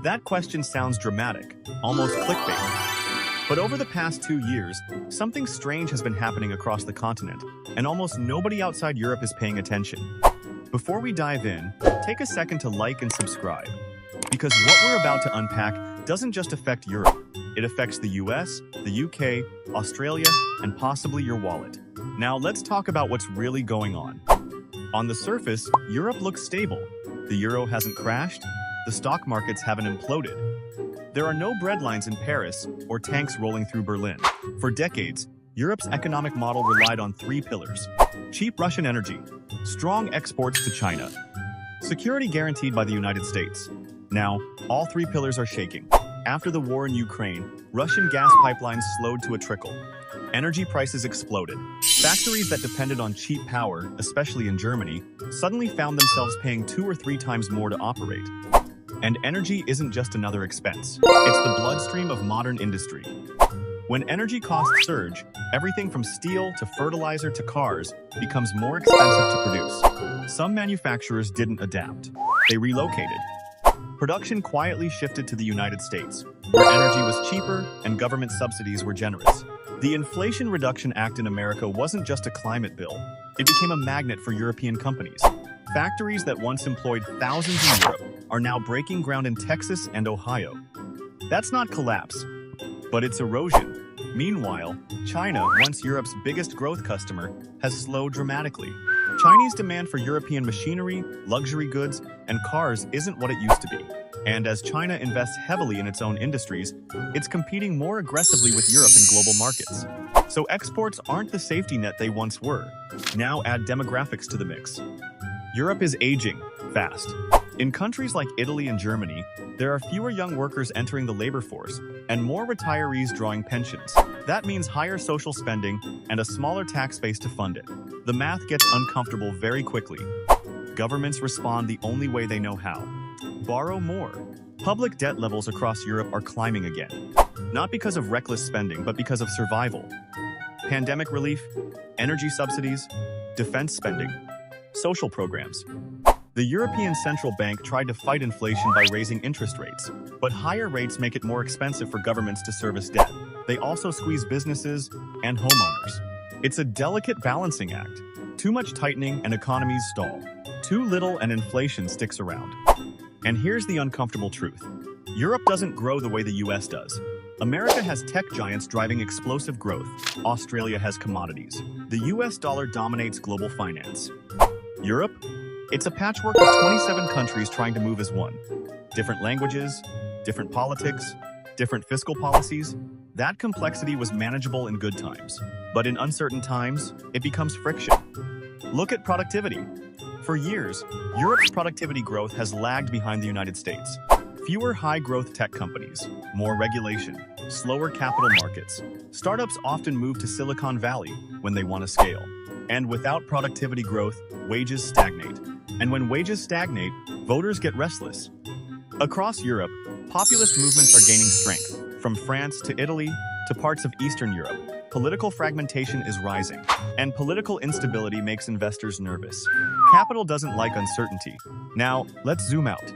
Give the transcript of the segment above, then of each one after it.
That question sounds dramatic, almost clickbait. But over the past 2 years, something strange has been happening across the continent, and almost nobody outside Europe is paying attention. Before we dive in, take a second to like and subscribe. Because what we're about to unpack doesn't just affect Europe. It affects the US, the UK, Australia, and possibly your wallet. Now let's talk about what's really going on. On the surface, Europe looks stable. The euro hasn't crashed. The stock markets haven't imploded. There are no breadlines in Paris or tanks rolling through Berlin. For decades, Europe's economic model relied on 3 pillars: cheap Russian energy, strong exports to China, security guaranteed by the United States. Now, all 3 pillars are shaking. After the war in Ukraine, Russian gas pipelines slowed to a trickle. Energy prices exploded. Factories that depended on cheap power, especially in Germany, suddenly found themselves paying 2 or 3 times more to operate. And energy isn't just another expense. It's the bloodstream of modern industry. When energy costs surge, everything from steel to fertilizer to cars becomes more expensive to produce. Some manufacturers didn't adapt. They relocated. Production quietly shifted to the United States, where energy was cheaper and government subsidies were generous. The Inflation Reduction Act in America wasn't just a climate bill. It became a magnet for European companies. Factories that once employed thousands in Europe are now breaking ground in Texas and Ohio. That's not collapse, but it's erosion. Meanwhile, China, once Europe's biggest growth customer, has slowed dramatically. Chinese demand for European machinery, luxury goods, and cars isn't what it used to be. And as China invests heavily in its own industries, it's competing more aggressively with Europe in global markets. So exports aren't the safety net they once were. Now add demographics to the mix. Europe is aging fast. In countries like Italy and Germany, there are fewer young workers entering the labor force and more retirees drawing pensions. That means higher social spending and a smaller tax base to fund it. The math gets uncomfortable very quickly. Governments respond the only way they know how: borrow more. Public debt levels across Europe are climbing again, not because of reckless spending, but because of survival. Pandemic relief, energy subsidies, defense spending, social programs. The European Central Bank tried to fight inflation by raising interest rates, but higher rates make it more expensive for governments to service debt. They also squeeze businesses and homeowners. It's a delicate balancing act. Too much tightening and economies stall. Too little and inflation sticks around. And here's the uncomfortable truth. Europe doesn't grow the way the US does. America has tech giants driving explosive growth. Australia has commodities. The US dollar dominates global finance. Europe? It's a patchwork of 27 countries trying to move as one. Different languages, different politics, different fiscal policies. That complexity was manageable in good times. But in uncertain times, it becomes friction. Look at productivity. For years, Europe's productivity growth has lagged behind the United States. Fewer high-growth tech companies, more regulation, slower capital markets. Startups often move to Silicon Valley when they want to scale. And without productivity growth, wages stagnate. And when wages stagnate, voters get restless. Across Europe, populist movements are gaining strength. From France to Italy to parts of Eastern Europe, political fragmentation is rising. And political instability makes investors nervous. Capital doesn't like uncertainty. Now, let's zoom out.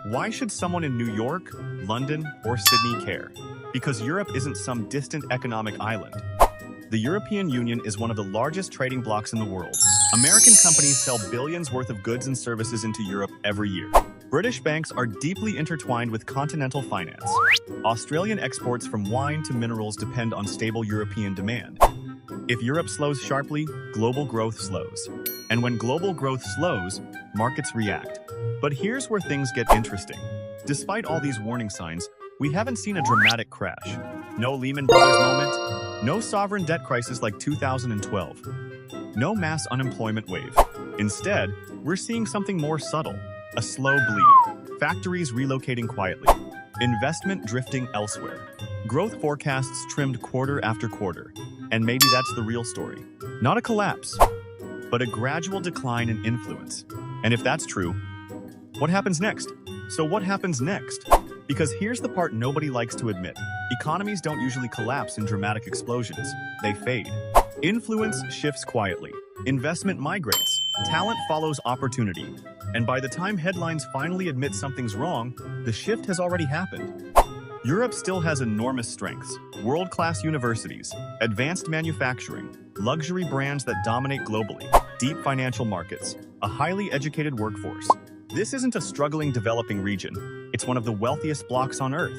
Why should someone in New York, London, or Sydney care? Because Europe isn't some distant economic island. The European Union is one of the largest trading blocs in the world. American companies sell billions worth of goods and services into Europe every year. British banks are deeply intertwined with continental finance. Australian exports from wine to minerals depend on stable European demand. If Europe slows sharply, global growth slows. And when global growth slows, markets react. But here's where things get interesting. Despite all these warning signs, we haven't seen a dramatic crash. No Lehman Brothers moment, no sovereign debt crisis like 2012, no mass unemployment wave. Instead, we're seeing something more subtle, a slow bleed. Factories relocating quietly, investment drifting elsewhere, growth forecasts trimmed quarter after quarter. And maybe that's the real story. Not a collapse, but a gradual decline in influence. And if that's true, what happens next? So what happens next? Because here's the part nobody likes to admit. Economies don't usually collapse in dramatic explosions. They fade. Influence shifts quietly. Investment migrates. Talent follows opportunity. And by the time headlines finally admit something's wrong, the shift has already happened. Europe still has enormous strengths: world-class universities, advanced manufacturing, luxury brands that dominate globally, deep financial markets, a highly educated workforce. This isn't a struggling developing region, it's one of the wealthiest blocs on Earth.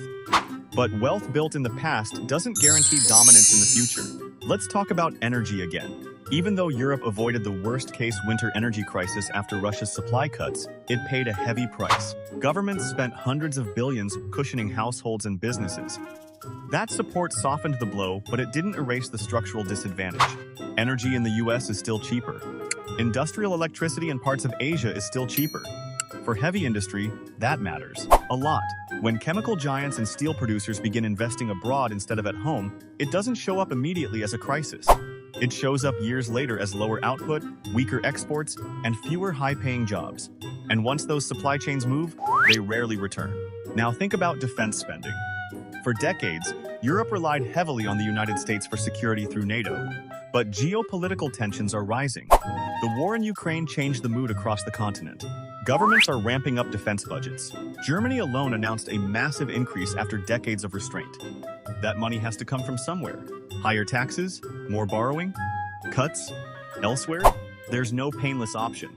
But wealth built in the past doesn't guarantee dominance in the future. Let's talk about energy again. Even though Europe avoided the worst-case winter energy crisis after Russia's supply cuts, it paid a heavy price. Governments spent hundreds of billions cushioning households and businesses. That support softened the blow, but it didn't erase the structural disadvantage. Energy in the US is still cheaper. Industrial electricity in parts of Asia is still cheaper. For heavy industry, that matters a lot. When chemical giants and steel producers begin investing abroad instead of at home, it doesn't show up immediately as a crisis. It shows up years later as lower output, weaker exports, and fewer high-paying jobs. And once those supply chains move, they rarely return. Now think about defense spending. For decades, Europe relied heavily on the United States for security through NATO. But geopolitical tensions are rising. The war in Ukraine changed the mood across the continent. Governments are ramping up defense budgets. Germany alone announced a massive increase after decades of restraint. That money has to come from somewhere. Higher taxes? More borrowing? Cuts? Elsewhere? There's no painless option.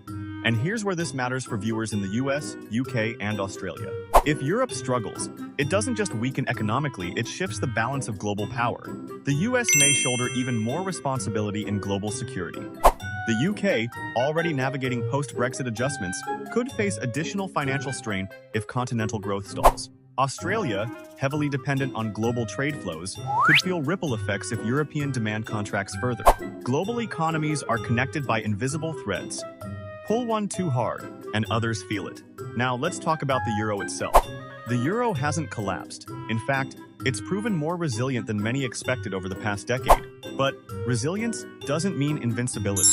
And here's where this matters for viewers in the US, UK, and Australia. If Europe struggles, it doesn't just weaken economically, it shifts the balance of global power. The US may shoulder even more responsibility in global security. The UK, already navigating post-Brexit adjustments, could face additional financial strain if continental growth stalls. Australia, heavily dependent on global trade flows, could feel ripple effects if European demand contracts further. Global economies are connected by invisible threads. Pull one too hard, and others feel it. Now let's talk about the euro itself. The euro hasn't collapsed. In fact, it's proven more resilient than many expected over the past decade. But resilience doesn't mean invincibility.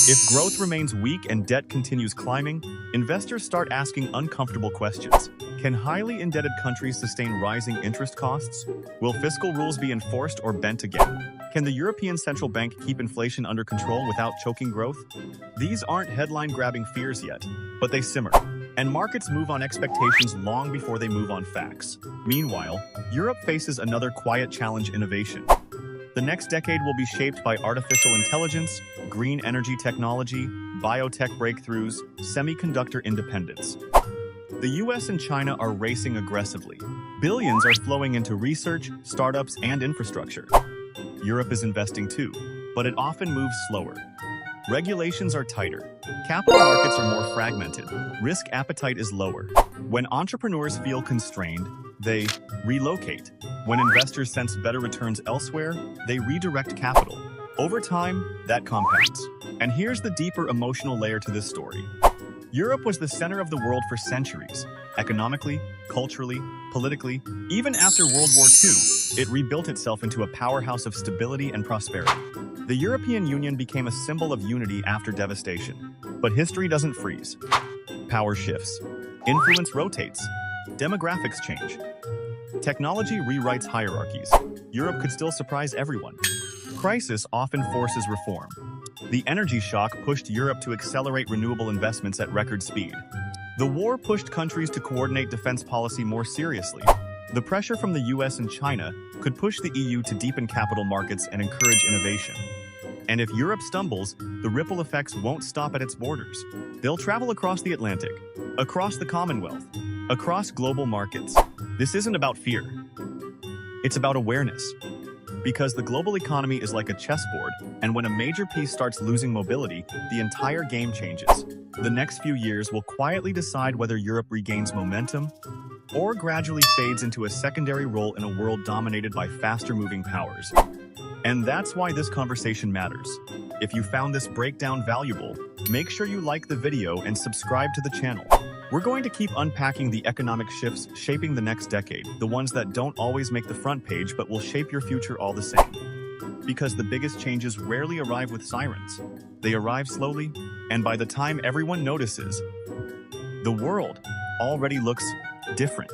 If growth remains weak and debt continues climbing, investors start asking uncomfortable questions. Can highly indebted countries sustain rising interest costs? Will fiscal rules be enforced or bent again? Can the European Central Bank keep inflation under control without choking growth? These aren't headline-grabbing fears yet, but they simmer. And markets move on expectations long before they move on facts. Meanwhile, Europe faces another quiet challenge: innovation. The next decade will be shaped by artificial intelligence, green energy technology, biotech breakthroughs, semiconductor independence. The US and China are racing aggressively. Billions are flowing into research, startups, and infrastructure. Europe is investing too, but it often moves slower. Regulations are tighter. Capital markets are more fragmented. Risk appetite is lower. When entrepreneurs feel constrained, they relocate. When investors sense better returns elsewhere, they redirect capital. Over time, that compounds. And here's the deeper emotional layer to this story. Europe was the center of the world for centuries. Economically, culturally, politically. Even after World War II, it rebuilt itself into a powerhouse of stability and prosperity. The European Union became a symbol of unity after devastation. But history doesn't freeze. Power shifts. Influence rotates. Demographics change. Technology rewrites hierarchies. Europe could still surprise everyone. Crisis often forces reform. The energy shock pushed Europe to accelerate renewable investments at record speed. The war pushed countries to coordinate defense policy more seriously. The pressure from the US and China could push the EU to deepen capital markets and encourage innovation. And if Europe stumbles, the ripple effects won't stop at its borders. They'll travel across the Atlantic, across the Commonwealth, across global markets. This isn't about fear. It's about awareness. Because the global economy is like a chessboard, and when a major piece starts losing mobility, the entire game changes. The next few years will quietly decide whether Europe regains momentum or gradually fades into a secondary role in a world dominated by faster-moving powers. And that's why this conversation matters. If you found this breakdown valuable, make sure you like the video and subscribe to the channel. We're going to keep unpacking the economic shifts shaping the next decade, the ones that don't always make the front page but will shape your future all the same. Because the biggest changes rarely arrive with sirens. They arrive slowly, and by the time everyone notices, the world already looks different.